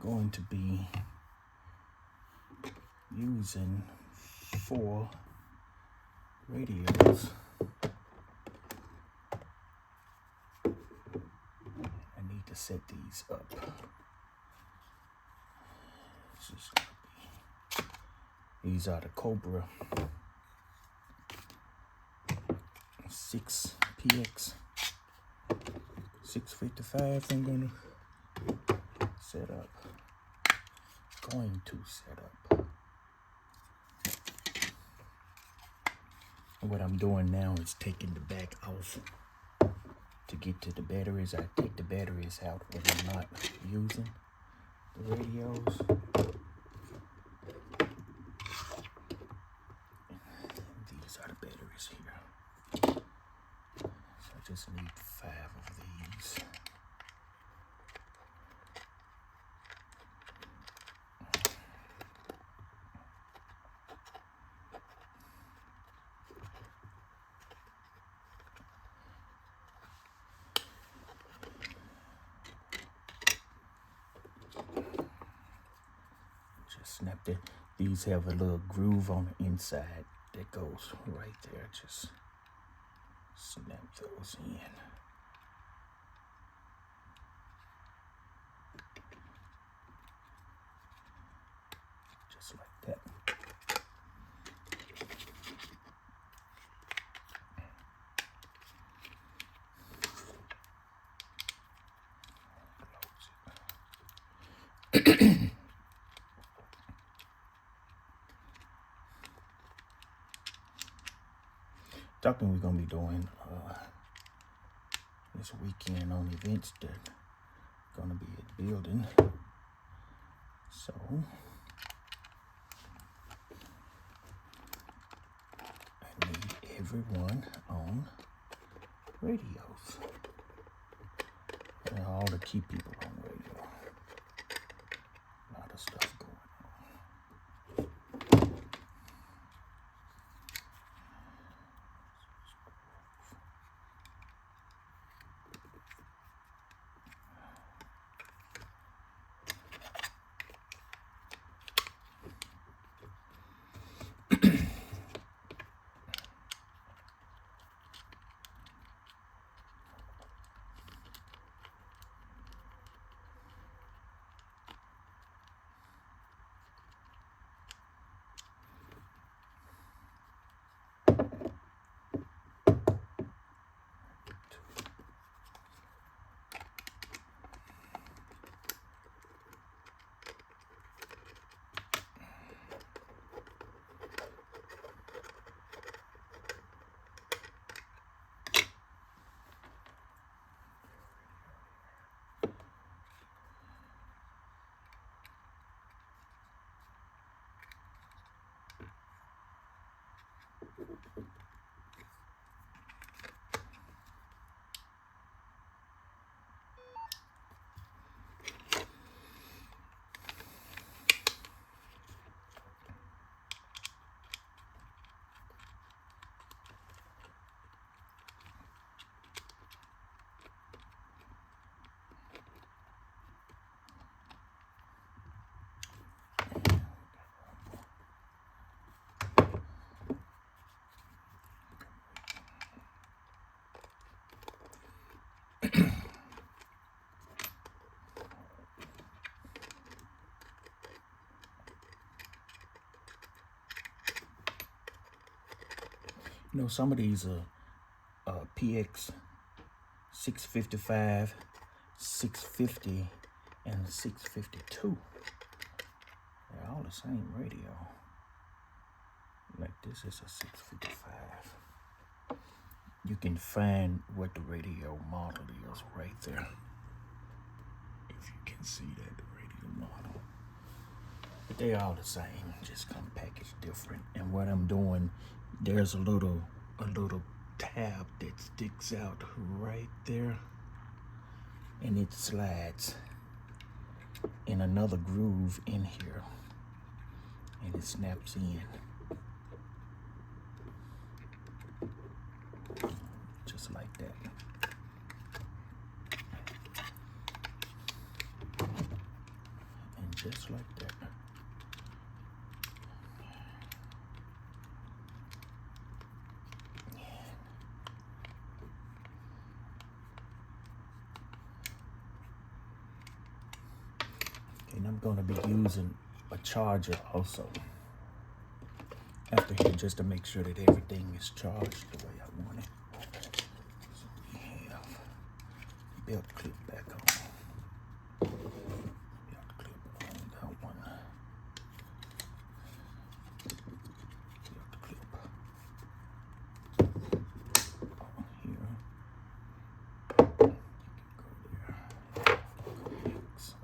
going to be using 4 radios. I need to set these up. These are the Cobra PX655 I'm gonna set up. And what I'm doing now is taking the back off to get to the batteries. I take the batteries out when I'm not using the radios. These are the batteries here. So I just need 5 of these. Just snap it. These have a little groove on the inside that goes right there. Just snap those in. Just like that. Something we're gonna be doing this weekend on events that gonna be at the building. So I need everyone on radios. And all the key people on radio. A lot of stuff going on. You know, some of these are PX655, 650, and 652. They're all the same radio. Like this is a 655. You can find what the radio model is right there. If you can see that, the radio model. But they're all the same, just come packaged different. And what I'm doing, there's a little tab that sticks out right there, and it slides in another groove in here, and it snaps in. Just like that. just like that. And I'm going to be using a charger also after here, just to make sure that everything is charged the way I want it. So we have belt clip back on. Belt clip on that one. Belt clip on here. You can go there. So,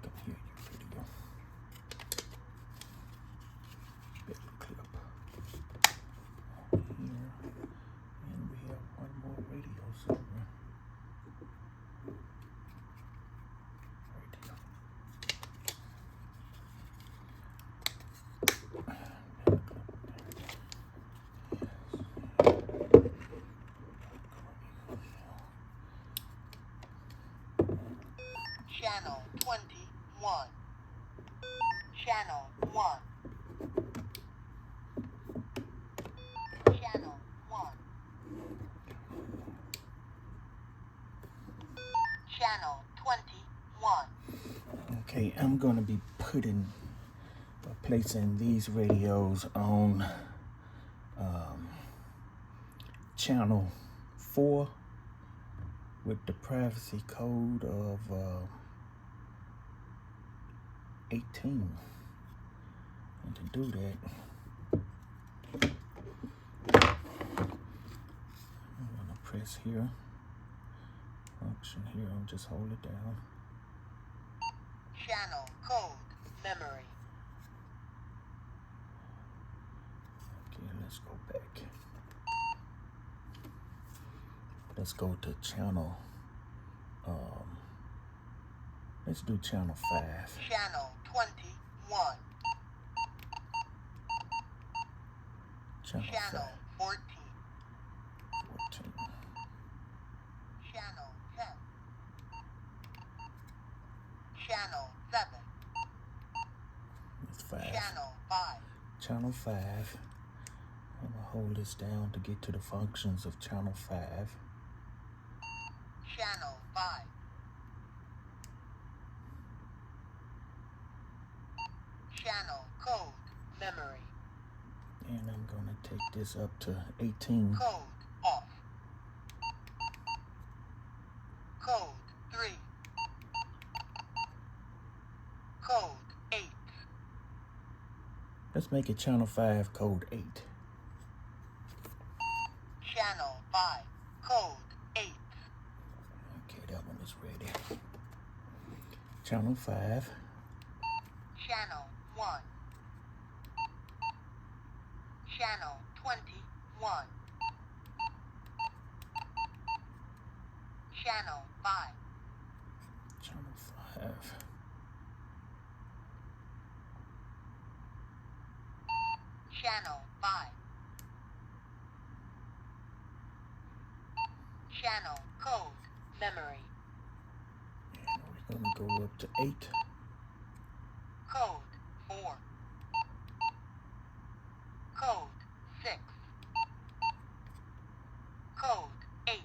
come here, you video. Belt clip on here. And we have one more radio somewhere. Right here. Channel 21. Channel 1. Channel 1. Channel 21. Okay, I'm going to be placing these radios on channel 4 with the privacy code of 18. And to do that, I'm going to press here, function here, and just hold it down. Channel code memory. Okay, let's go back. Let's go to channel, let's do channel 5. Channel 21. Channel 14. 14. Channel 10. Channel 7. That's 5. Channel 5. Channel 5. I'm going to hold this down to get to the functions of channel 5. Channel 5. Channel code memory. And I'm going to take this up to 18. Code off. Code 3. Code 8. Let's make it channel 5, code 8. Channel 5. Code 8. Okay, that one is ready. Channel 5. Channel 1. Channel 21. Channel 5. Channel 5. Channel 5. Channel code memory. And we're going to go up to 8. Code 4. Code 6. Code 8.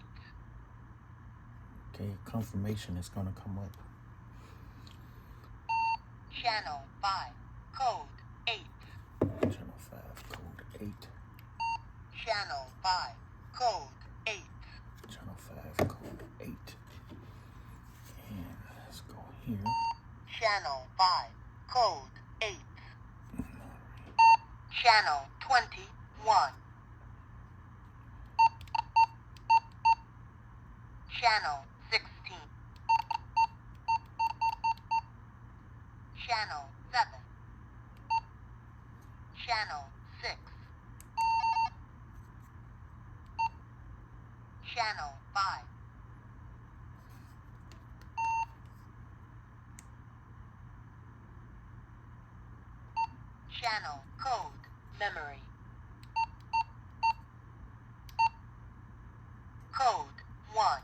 Okay, confirmation is going to come up. Channel 5. Code 8. Channel 5, code 8. Channel 5. Code 8. Channel 5, code 8. And let's go here. Channel 5. Code 8. Channel 21. Channel 16. Channel 7. Channel 6. Channel 5. Channel code memory. Code 1.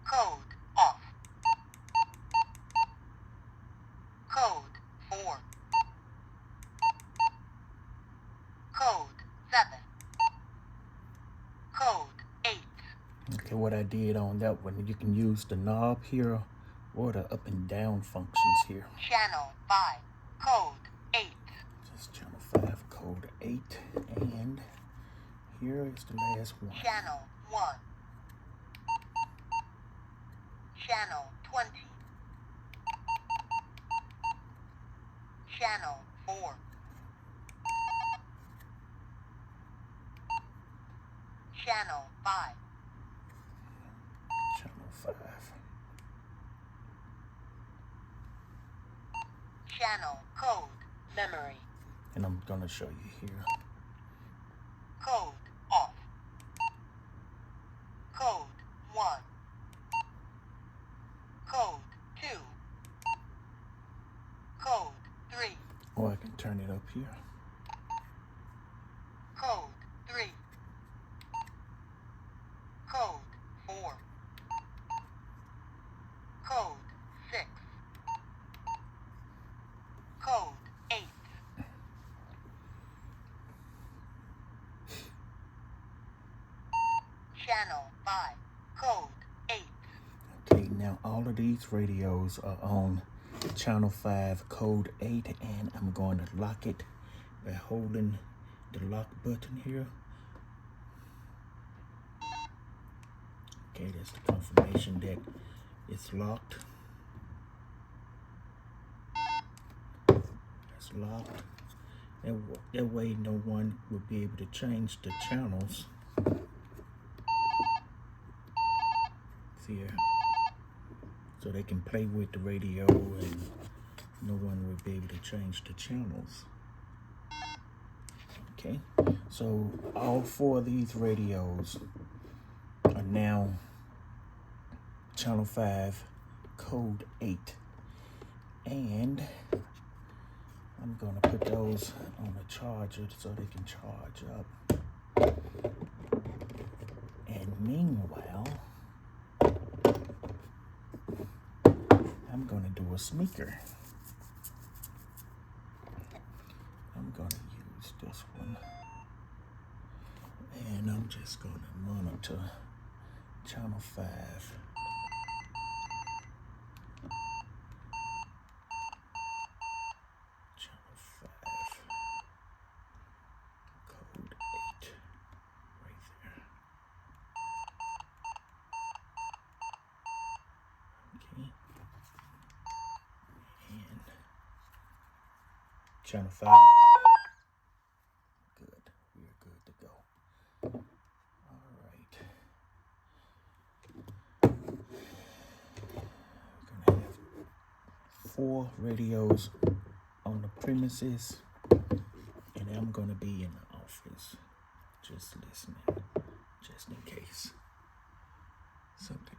Code off. did on that one. You can use the knob here or the up and down functions here. Channel 5, code 8. That's channel 5, code 8. And here is the last one. Channel 1. Channel 20. Channel 4. Channel 5. Channel 5. Channel code memory. And I'm gonna show you here. Code off. Code 1. Code 2. Code 3. Or I can turn it up here. Code 3. Code 4. Code 6. Code 8. Channel 5. Code 8. Okay, now all of these radios are on channel 5, code 8, and I'm going to lock it by holding the lock button here. Okay, that's the confirmation that it's locked. It's locked. That way no one will be able to change the channels. See here? So they can play with the radio and no one will be able to change the channels. Okay, so all 4 of these radios are now channel 5, code 8. And I'm gonna put those on a charger so they can charge up. And meanwhile, I'm gonna do a sneaker. I'm gonna use this one. And I'm just gonna monitor channel 5. Channel 5. Code 8. Right there. Okay. And channel 5. Good. We're good to go. All right. We're gonna have 4 radios on the premises, and I'm gonna be in the office just listening, just in case something